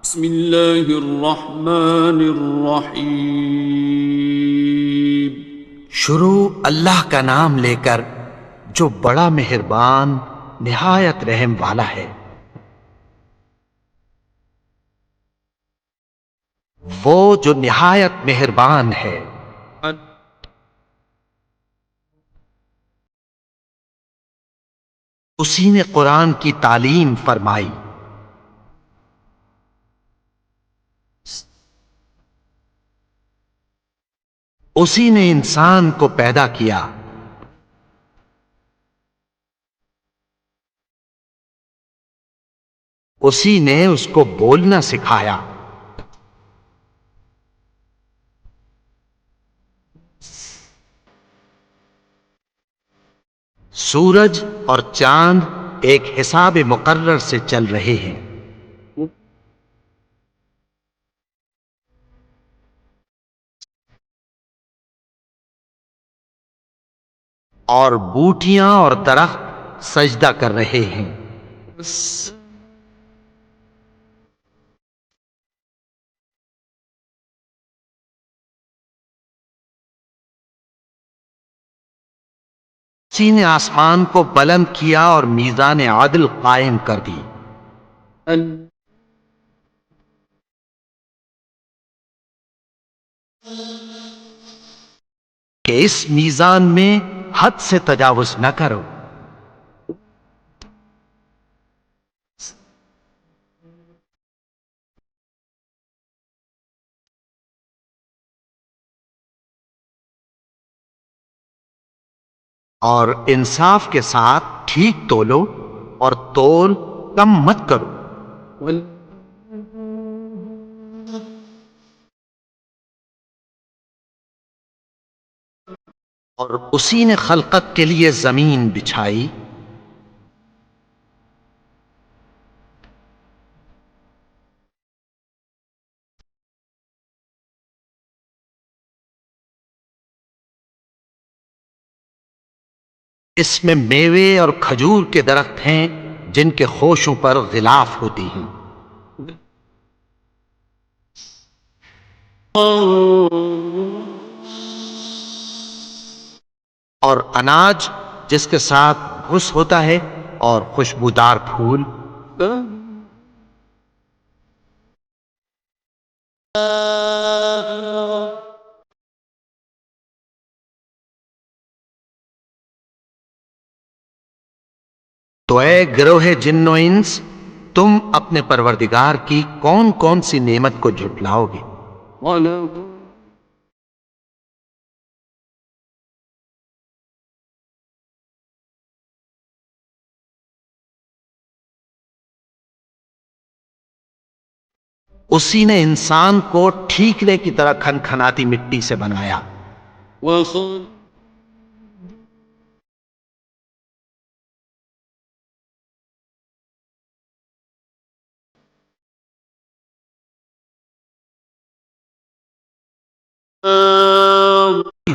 بسم اللہ الرحمن الرحیم۔ شروع اللہ کا نام لے کر جو بڑا مہربان نہایت رحم والا ہے۔ وہ جو نہایت مہربان ہے۔ اسی نے قرآن کی تعلیم فرمائی۔ اسی نے انسان کو پیدا کیا۔ اسی نے اس کو بولنا سکھایا۔ سورج اور چاند ایک حساب مقرر سے چل رہے ہیں۔ اور بوٹیاں اور درخت سجدہ کر رہے ہیں۔ اسی نے آسمان کو بلند کیا اور میزان عدل قائم کر دی۔ کہ اس میزان میں حد سے تجاوز نہ کرو۔ اور انصاف کے ساتھ ٹھیک تولو اور تول کم مت کرو۔ اور اسی نے خلقت کے لیے زمین بچھائی۔ اس میں میوے اور کھجور کے درخت ہیں جن کے خوشوں پر غلاف ہوتی ہیں۔ اور اناج جس کے ساتھ بھس ہوتا ہے اور خوشبودار پھول۔ تو اے گروہ جن و انس، تم اپنے پروردگار کی کون کون سی نعمت کو جھٹلاؤ گے؟ اسی نے انسان کو ٹھیکرے کی طرح کھنکھناتی مٹی سے بنایا۔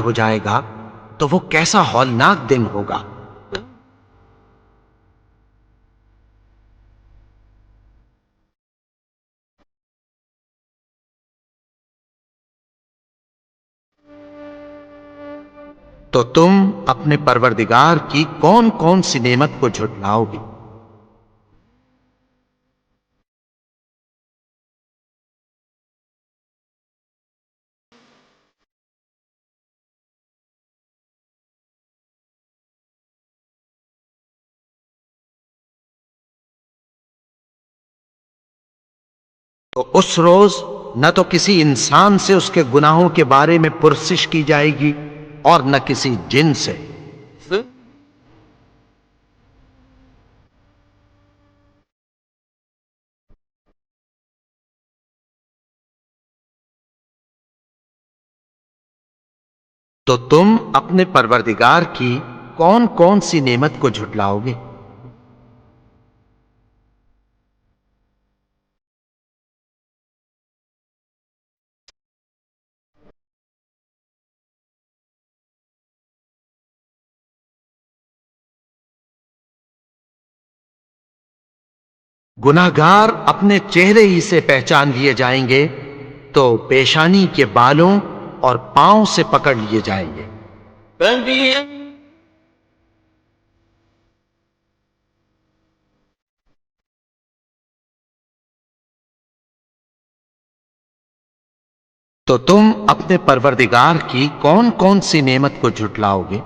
ہو جائے گا تو وہ کیسا ہولناک دن ہوگا۔ تو تم اپنے پروردگار کی کون کون سی نعمت کو جھٹلاؤ گے؟ تو اس روز نہ تو کسی انسان سے اس کے گناہوں کے بارے میں پرسش کی جائے گی اور نہ کسی جن سے۔ تو تم اپنے پروردگار کی کون کون سی نعمت کو جھٹلاؤ گے؟ گناہگار اپنے چہرے ہی سے پہچان لیے جائیں گے تو پیشانی کے بالوں اور پاؤں سے پکڑ لیے جائیں گے۔ تو تم اپنے پروردگار کی کون کون سی نعمت کو جھٹلاؤ گے؟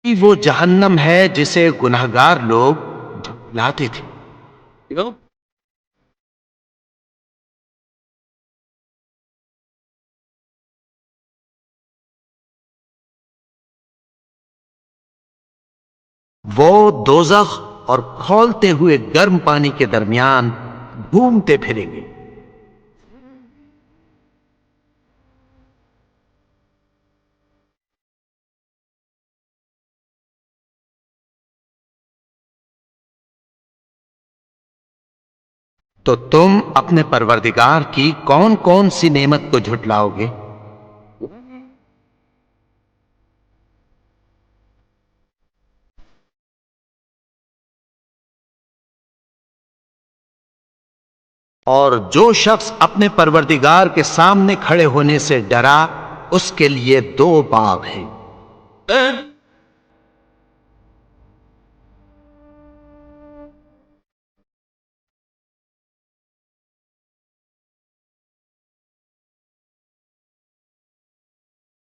وہ جہنم ہے جسے گناہگار لوگ جھٹلاتے تھے۔ وہ دوزخ اور کھولتے ہوئے گرم پانی کے درمیان گھومتے پھریں گے۔ تو تم اپنے پروردگار کی کون کون سی نعمت کو جھٹلاؤ گے؟ اور جو شخص اپنے پروردگار کے سامنے کھڑے ہونے سے ڈرا اس کے لیے 2 باغ ہیں۔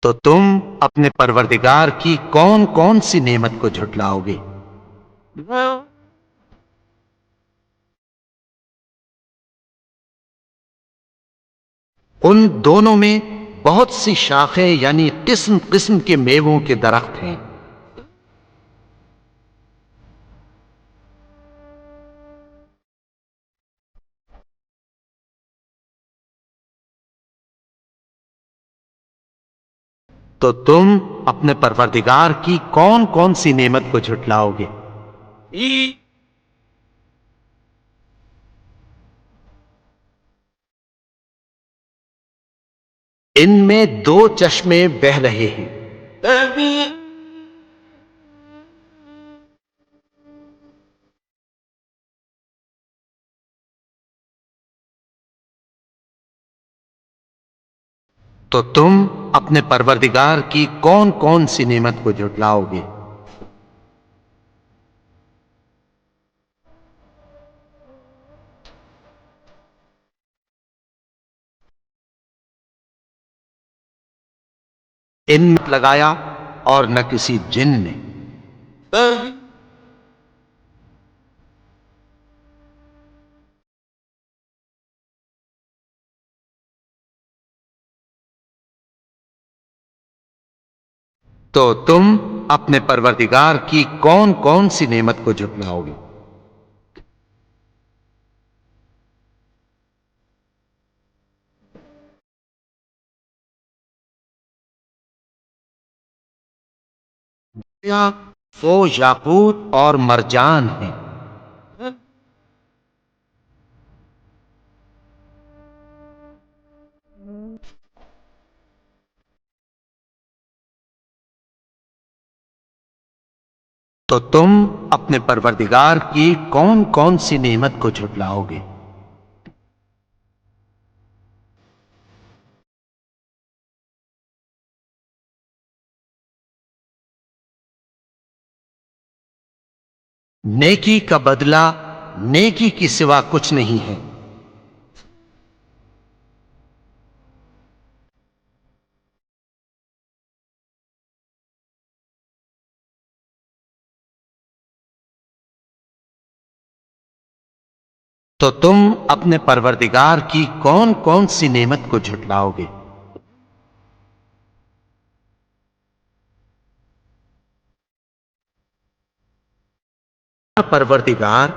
تو تم اپنے پروردگار کی کون کون سی نعمت کو جھٹلاؤ گے؟ ان دونوں میں بہت سی شاخیں یعنی قسم قسم کے میووں کے درخت ہیں۔ تو تم اپنے پروردگار کی کون کون سی نعمت کو جھٹلاؤ گے؟ ان میں 2 چشمے بہ رہے ہیں۔ تو تم اپنے پروردگار کی کون کون سی نعمت کو جھٹلاؤ گے؟ ان میں لگایا اور نہ کسی جن نے۔ تو تم اپنے پروردگار کی کون کون سی نعمت کو جھٹلاؤ گے؟ وہ یاقوت اور مرجان ہیں۔ تو تم اپنے پروردگار کی کون کون سی نعمت کو جھٹلاؤ گے؟ نیکی کا بدلہ نیکی کی سوا کچھ نہیں ہے۔ تو تم اپنے پروردگار کی کون کون سی نعمت کو جھٹلاؤ گے؟ پروردگار